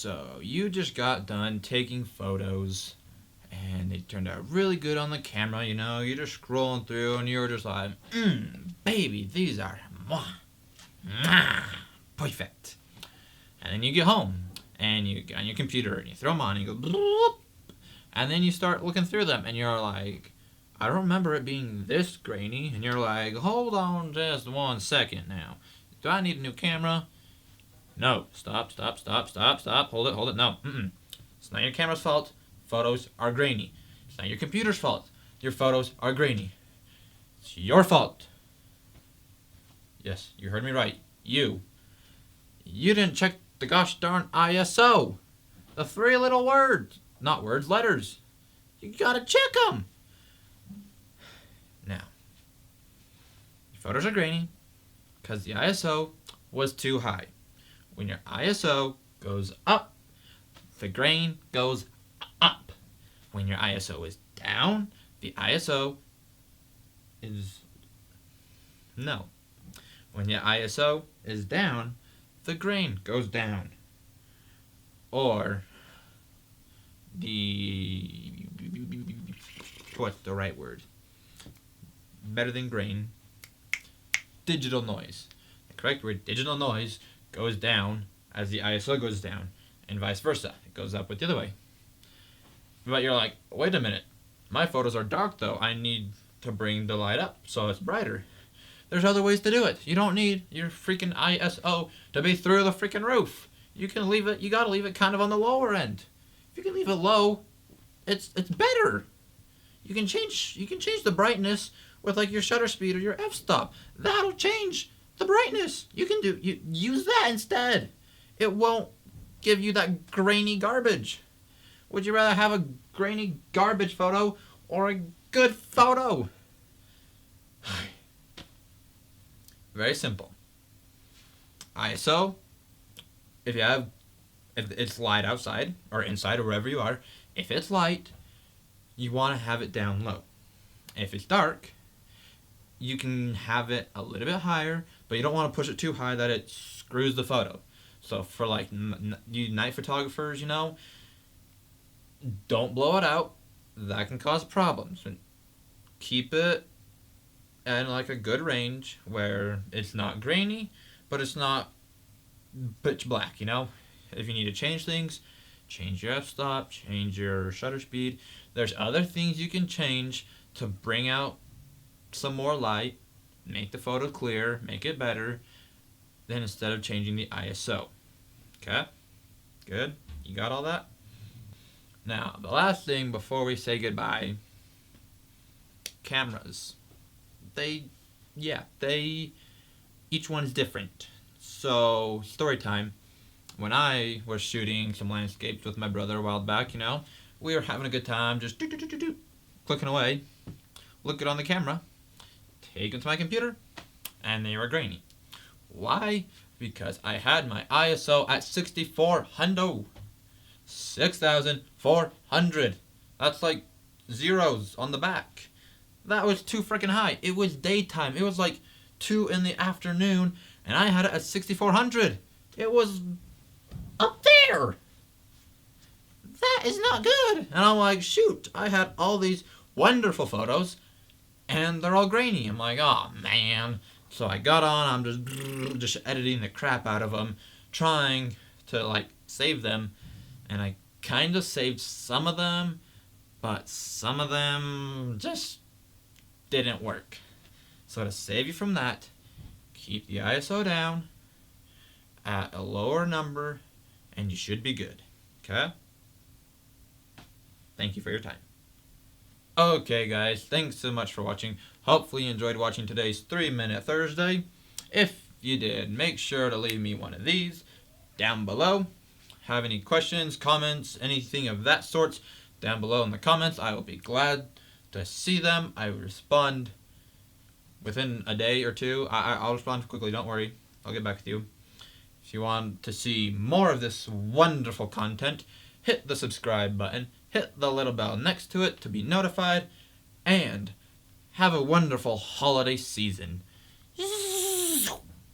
So you just got done taking photos and they turned out really good on the camera, you know, you're just scrolling through and you're just like, baby, these are perfect. And then you get home and you get on your computer and you throw them on and you go, bloop, and then you start looking through them and you're like, I don't remember it being this grainy. And you're like, hold on just 1 second now. Do I need a new camera? No. Stop. Hold it. No. It's not your camera's fault. Photos are grainy. It's not your computer's fault. Your photos are grainy. It's your fault. Yes, you heard me right. You didn't check the gosh darn ISO. The 3 little words. Not words, letters. You gotta check them. Now, your photos are grainy because the ISO was too high. When your ISO goes up, the grain goes up. When your ISO is down, the ISO is... No. When your ISO is down, the grain goes down. Or what's the right word? Better than grain. Digital noise. The correct word, digital noise, goes down as the ISO goes down, and vice versa. It goes up with the other way. But you're like, wait a minute. My photos are dark though. I need to bring the light up so it's brighter. There's other ways to do it. You don't need your freaking ISO to be through the freaking roof. You can leave it, you gotta leave it kind of on the lower end. If you can leave it low, it's better. You can change the brightness with like your shutter speed or your f-stop. That'll change the brightness. You use that instead. It won't give you that grainy garbage. Would you rather have a grainy garbage photo or a good photo? Very simple. ISO, if it's light outside or inside or wherever you are, if it's light, you want to have it down low. If it's dark, you can have it a little bit higher, but you don't want to push it too high that it screws the photo. So for like you night photographers, you know, don't blow it out. That can cause problems. And keep it in like a good range where it's not grainy, but it's not pitch black, you know? If you need to change things, change your f-stop, change your shutter speed. There's other things you can change to bring out some more light, make the photo clear, make it better, than instead of changing the ISO. Okay? Good? You got all that? Now, the last thing before we say goodbye, cameras. Each one's different. So, story time. When I was shooting some landscapes with my brother a while back, you know, we were having a good time, just clicking away, looking on the camera, taking to my computer, and they were grainy. Why? Because I had my ISO at 6400. 6,400. That's like zeros on the back. That was too freaking high. It was daytime. It was like 2 in the afternoon, and I had it at 6,400. It was up there. That is not good. And I'm like, shoot, I had all these wonderful photos, and they're all grainy. I'm like, oh, man. So I got on, I'm just editing the crap out of them, trying to, like, save them. And I kind of saved some of them, but some of them just didn't work. So to save you from that, keep the ISO down at a lower number, and you should be good. Okay? Thank you for your time. Okay, guys, thanks so much for watching. Hopefully you enjoyed watching today's 3-Minute Thursday. If you did, make sure to leave me one of these down below. Have any questions, comments, anything of that sort down below in the comments. I will be glad to see them. I will respond within a day or two. I'll respond quickly, don't worry. I'll get back with you. If you want to see more of this wonderful content, hit the subscribe button, hit the little bell next to it to be notified, and have a wonderful holiday season.